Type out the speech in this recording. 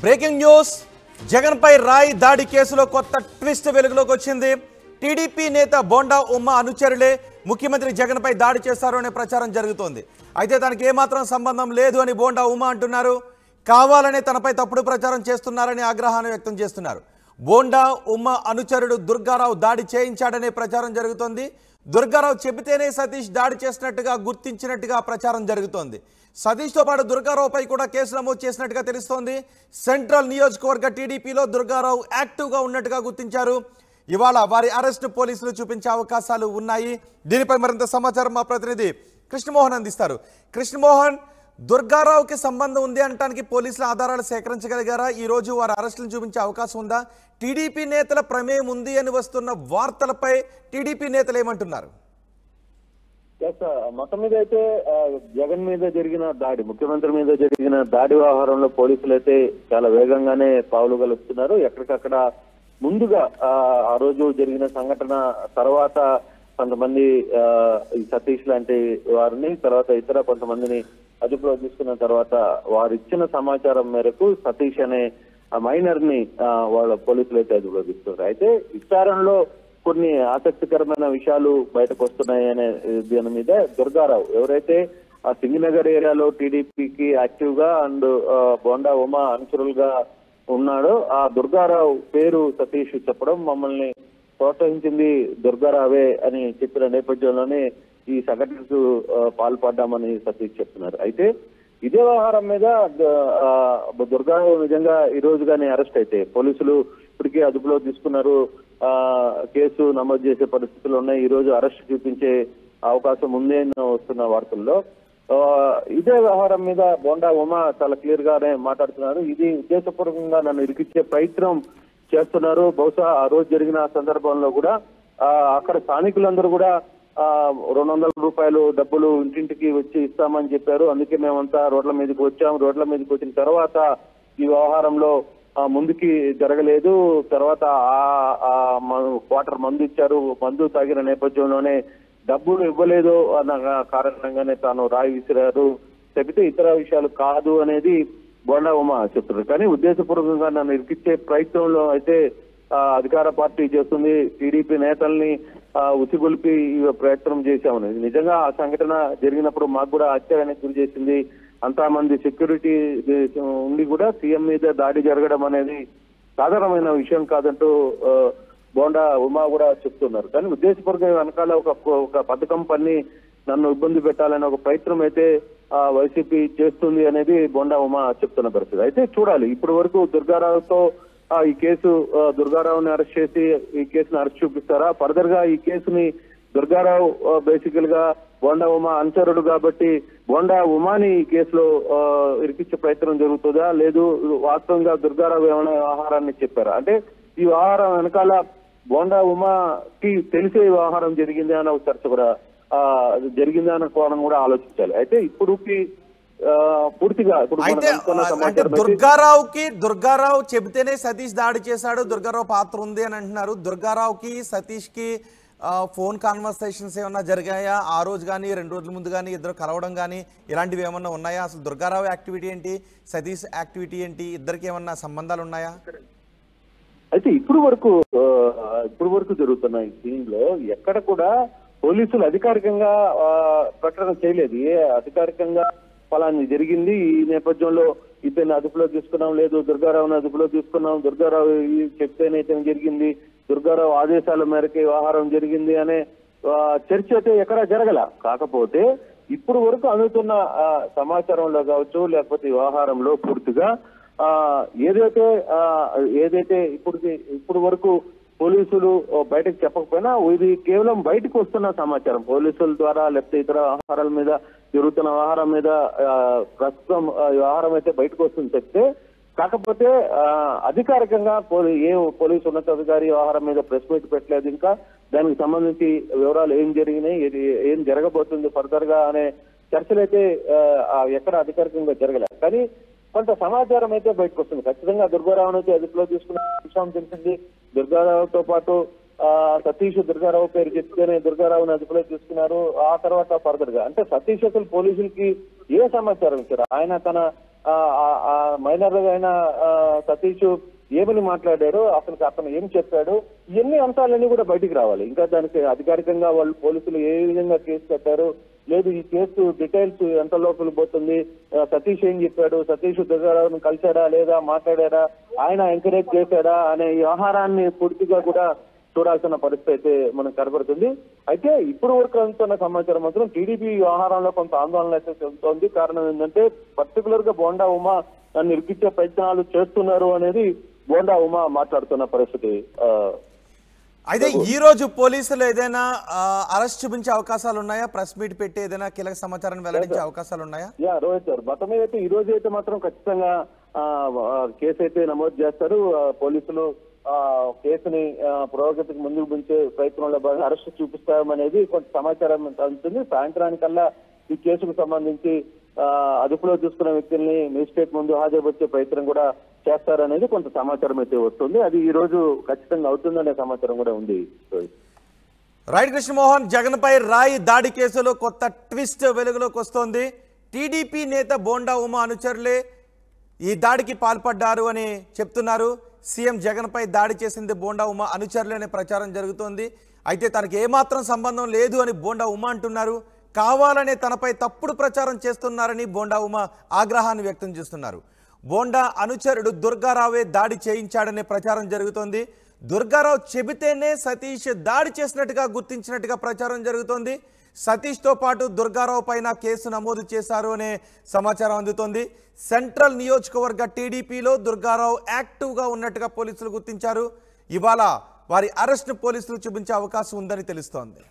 Breaking news Jagan పై రాయి దాడి కేసులో కొత్త ట్విస్ట్ వెలుగులోకి వచ్చింది. టీడీపీ నేత బోండా ఉమ్మ అనుచరులే ముఖ్యమంత్రి జగన్ పై దాడి చేశారు అనే ప్రచారం జరుగుతోంది. అయితే తనకి ఏమాత్రం సంబంధం లేదు అని బోండా ఉమ్మ అంటున్నారు. కావాలనే తనపై తప్పుడు ప్రచారం చేస్తున్నారని ఆగ్రహాన్ని వ్యక్తం చేస్తున్నారు. బోండా ఉమ్మ అనుచరుడు దుర్గారావు దాడి చేయించాడనే ప్రచారం జరుగుతోంది. దుర్గారావు చెబితేనే సతీష్ దాడి చేసినట్టుగా గుర్తించినట్టుగా ప్రచారం జరుగుతోంది. సతీష్తో పాటు దుర్గారావుపై కూడా కేసు నమోదు చేసినట్టుగా తెలుస్తోంది. సెంట్రల్ నియోజకవర్గ టీడీపీలో దుర్గారావు యాక్టివ్గా ఉన్నట్టుగా గుర్తించారు. ఇవాళ వారి అరెస్టు పోలీసులు చూపించే అవకాశాలు ఉన్నాయి. దీనిపై మరింత సమాచారం మా ప్రతినిధి కృష్ణమోహన్ అందిస్తారు. కృష్ణమోహన్, దుర్గారావుకి సంబంధం ఉంది అనడానికి పోలీసుల ఆధారాలు సేకరించగలిగారా? ఈ రోజు వారి అరెస్టులను చూపించే అవకాశం ఉందా? టీడీపీ నేతల ప్రమేయం ఉంది అని వస్తున్న వార్తలపై టీడీపీ నేతలు ఏమంటున్నారు? మొత్తం మీద అయితే జగన్ మీద జరిగిన దాడి, ముఖ్యమంత్రి మీద జరిగిన దాడి వ్యవహారంలో పోలీసులు అయితే చాలా వేగంగానే పావులు కలుపుతున్నారు. ఎక్కడికక్కడ ముందుగా ఆ రోజు జరిగిన సంఘటన తర్వాత కొంతమంది సతీష్ లాంటి వారిని, తర్వాత ఇతర కొంతమందిని అదుపులో తీసుకున్న తర్వాత వారు ఇచ్చిన సమాచారం మేరకు సతీష్ అనే మైనర్ ని వాళ్ళ పోలీసులు అయితే అదుపులో తీసుకున్నారు. అయితే విచారణలో కొన్ని ఆసక్తికరమైన విషయాలు బయటకు వస్తున్నాయి అనే దీని మీద దుర్గారావు ఎవరైతే ఆ సింగనగర్ ఏరియాలో టీడీపీకి యాక్టివ్ గా అండ్ బోండా ఉమా అనుచరులుగా ఉన్నాడో ఆ దుర్గారావు పేరు సతీష్ చెప్పడం, మమ్మల్ని ప్రోత్సహించింది దుర్గారావే అని చెప్పిన నేపథ్యంలోనే ఈ సంఘటనకు పాల్పడ్డామని సతీష్ చెప్తున్నారు. అయితే ఇదే వ్యవహారం మీద దుర్గారావు నిజంగా ఈ రోజు కానీ అరెస్ట్ అయితే పోలీసులు ఇప్పటికే అదుపులో తీసుకున్నారు. కేసు నమోదు చేసే పరిస్థితులు ఉన్నాయి. ఈ రోజు అరెస్ట్ చూపించే అవకాశం ఉంది అని వస్తున్న వార్తల్లో ఇదే వ్యవహారం మీద బోండా ఉమా చాలా క్లియర్ గానే మాట్లాడుతున్నారు. ఇది ఉద్దేశపూర్వకంగా నన్ను ఇరికిచ్చే ప్రయత్నం చేస్తున్నారు. బహుశా ఆ రోజు జరిగిన సందర్భంలో కూడా అక్కడ స్థానికులందరూ కూడా 200 రూపాయలు డబ్బులు ఇంటింటికి వచ్చి ఇస్తామని చెప్పారు. అందుకే మేమంతా రోడ్ల మీదకి వచ్చాము. రోడ్ల మీదకి వచ్చిన తర్వాత ఈ వ్యవహారంలో ముందుకి జరగలేదు. తర్వాత క్వార్టర్ మందు ఇచ్చారు. మందు తాగిన నేపథ్యంలోనే డబ్బులు ఇవ్వలేదు అన్న కారణంగానే తాను రాయి విసిరారు చెబితే ఇతర విషయాలు కాదు అనేది బోండా ఉమా చెప్తున్నారు. కానీ ఉద్దేశపూర్వకంగా నన్ను ఇరికిచ్చే ప్రయత్నంలో అయితే అధికార పార్టీ చేస్తుంది. టీడీపీ నేతల్ని ఉసిగొల్పి ప్రయత్నం చేశామని నిజంగా ఆ సంఘటన జరిగినప్పుడు మాకు కూడా ఆశ్చర్యానికి గురి చేసింది. అంతా మంది సెక్యూరిటీ ఉండి కూడా సీఎం మీద దాడి జరగడం అనేది సాధారణమైన విషయం కాదంటూ బోండా ఉమా కూడా చెప్తున్నారు. కానీ ఉద్దేశపూర్వకంగా వెనకాల ఒక పథకం పన్ని నన్ను ఇబ్బంది పెట్టాలనే ఒక ప్రయత్నం అయితే వైసీపీ చేస్తుంది అనేది బోండా ఉమా చెప్తున్న పరిస్థితి. అయితే చూడాలి ఇప్పటి వరకు దుర్గారావుతో ఈ కేసు దుర్గారావుని అరెస్ట్ చేసి ఈ కేసుని అరెస్ట్ చూపిస్తారా? ఫర్దర్ గా ఈ కేసుని దుర్గారావు బేసికల్ గా బోండా ఉమా అనుచరుడు కాబట్టి బోండా ఉమాని ఈ కేసులో ఇరికిచ్చే ప్రయత్నం జరుగుతుందా, లేదు వాస్తవంగా దుర్గారావు ఏమైనా వ్యవహారాన్ని చెప్పారా? అంటే ఈ వ్యవహారం వెనకాల బోండా ఉమాకి తెలిసే వ్యవహారం జరిగింది అన్న ఒక చర్చ కూడా జరిగింది అన్న కోణం కూడా ఆలోచించాలి. అయితే ఇప్పుడుకి పూర్తిగా అంటే దుర్గారావు చెబితేనే సతీష్ దాడి చేశాడు, దుర్గారావు పాత్ర ఉంది అని అంటున్నారు. దుర్గారావుకి సతీష్ కి ఫోన్ కాన్వర్సేషన్స్ ఏమన్నా జరిగాయా? ఆ రోజు కానీ 2 రోజుల ముందు కానీ ఇద్దరు కలవడం కానీ ఇలాంటివి ఏమన్నా ఉన్నాయా? అసలు దుర్గారావు యాక్టివిటీ ఏంటి, సతీష్ యాక్టివిటీ ఏంటి, ఇద్దరికి ఏమన్నా సంబంధాలు ఉన్నాయా? అయితే ఇప్పుడు వరకు జరుగుతున్న ఈ దీనిలో ఎక్కడ కూడా పోలీసులు అధికారికంగా ప్రకటన చేయలేదు. అధికారికంగా ఫలాన్ని జరిగింది, ఈ నేపథ్యంలో ఇతన్ని అదుపులో తీసుకున్నాం, లేదు దుర్గారావుని అదుపులో తీసుకున్నాం, దుర్గారావు చెప్తేనే జరిగింది, దుర్గారావు ఆదేశాల మేరకు వ్యవహారం జరిగింది అనే చర్చ అయితే ఎక్కడా జరగల. కాకపోతే ఇప్పుడు వరకు అందుతున్న సమాచారంలో కావచ్చు లేకపోతే వ్యవహారంలో పూర్తిగా ఏదైతే ఇప్పుడు వరకు పోలీసులు బయటకు చెప్పకపోయినా ఇది కేవలం బయటకు వస్తున్న సమాచారం పోలీసుల ద్వారా లేకపోతే ఇతర వ్యవహారాల మీద జరుగుతున్న వ్యవహారం మీద ప్రస్తుతం వ్యవహారం అయితే బయటకు వస్తుంది చెప్తే, కాకపోతే అధికారికంగా పోలీసు ఉన్నతాధికారి వ్యవహారం మీద ప్రెస్ మీట్ పెట్టలేదు. ఇంకా దానికి సంబంధించి వివరాలు ఏం జరిగినాయి, ఏం జరగబోతుంది ఫర్దర్ గా అనే చర్చలు అయితే ఎక్కడ అధికారికంగా జరగలేదు. కానీ కొంత సమాచారం అయితే బయటకు వస్తుంది. ఖచ్చితంగా దుర్గారావుని అయితే అదుపులో తీసుకున్న విషయం తెలిసింది. దుర్గారావుతో పాటు సతీష్ దుర్గారావు పేరు చెప్తేనే దుర్గారావుని అదుపులో తీసుకున్నారు. ఆ తర్వాత ఫర్దర్ గా అంటే సతీష్ అసలు పోలీసులకి ఏ సమాచారం ఇచ్చారు? ఆయన తన మైనర్ అయిన సతీష్ ఏమని మాట్లాడారు, అతను ఏం చెప్పాడు, ఇవన్నీ అంశాలన్నీ కూడా బయటికి రావాలి. ఇంకా దానికి అధికారికంగా వాళ్ళు పోలీసులు ఏ విధంగా కేసు కట్టారు, లేదు ఈ కేసు డీటెయిల్స్ ఎంత లోపల పోతుంది, సతీష్ ఏం చెప్పాడు, సతీష్ దుర్గారావును కలిశాడా లేదా, మాట్లాడారా, ఆయన ఎంకరేజ్ చేశాడా అనే ఈ వ్యవహారాన్ని పూర్తిగా కూడా చూడాల్సిన పరిస్థితి అయితే మనకు కనబడుతుంది. అయితే ఇప్పుడు వరకు అందుతున్న సమాచారం మాత్రం టీడీపీ వ్యవహారంలో కొంత ఆందోళన అయితే చెందుతోంది. కారణం ఏంటంటే పర్టికులర్ గా బోండా ఉమా నన్ను ఇరికిచ్చే ప్రయత్నాలు చేస్తున్నారు అనేది బోండా ఉమా మాట్లాడుతున్న పరిస్థితి. అయితే ఈ రోజు పోలీసులు ఏదైనా అరెస్ట్ చూపించే అవకాశాలు ఉన్నాయా? ప్రెస్ మీట్ పెట్టి ఏదైనా కీలక సమాచారాన్ని వెల్లడించే అవకాశాలు ఉన్నాయా? రోహిత్ సార్, మొత్తం మీద అయితే ఈ రోజు అయితే మాత్రం ఖచ్చితంగా కేసు అయితే నమోదు చేస్తారు. పోలీసులు కేసుని పురోగతికి ముందుకు పెంచే ప్రయత్నంలో భాగంగా అరెస్ట్ చూపిస్తామనేది కొంత సమాచారం అందుతుంది. సాయంత్రానికల్లా ఈ కేసుకు సంబంధించి అదుపులో చూసుకున్న వ్యక్తుల్ని మేజిస్ట్రేట్ ముందు హాజరుపరిచే ప్రయత్నం కూడా చేస్తారనేది కొంత సమాచారం అయితే వస్తుంది. అది ఈ రోజు ఖచ్చితంగా అవుతుందనే సమాచారం కూడా ఉంది. రైట్ కృష్ణమోహన్, జగన్ పై రాయి దాడి కేసులో కొత్త ట్విస్ట్ వెలుగులోకి వస్తోంది. టీడీపీ నేత బోండా ఉమా అనుచరులే ఈ దాడికి పాల్పడ్డారు అని చెప్తున్నారు. సీఎం జగన్ పై దాడి చేసింది బోండా ఉమా అనుచరులే అనే ప్రచారం జరుగుతోంది. అయితే తనకి ఏమాత్రం సంబంధం లేదు అని బోండా ఉమా అంటున్నారు. కావాలనే తనపై తప్పుడు ప్రచారం చేస్తున్నారని బోండా ఉమా ఆగ్రహాన్ని వ్యక్తం చేస్తున్నారు. బోండా అనుచరుడు దుర్గారావే దాడి చేయించాడనే ప్రచారం జరుగుతోంది. దుర్గారావు చెబితేనే సతీష్ దాడి చేసినట్టుగా గుర్తించినట్టుగా ప్రచారం జరుగుతోంది. సతీష్తో పాటు దుర్గారావు పైన కేసు నమోదు చేశారు అనే సమాచారం అందుతోంది. సెంట్రల్ నియోజకవర్గ టీడీపీలో దుర్గారావు యాక్టివ్గా ఉన్నట్టుగా పోలీసులు గుర్తించారు. ఇవాళ వారి అరెస్ట్ను పోలీసులు చూపించే అవకాశం ఉందని తెలుస్తోంది.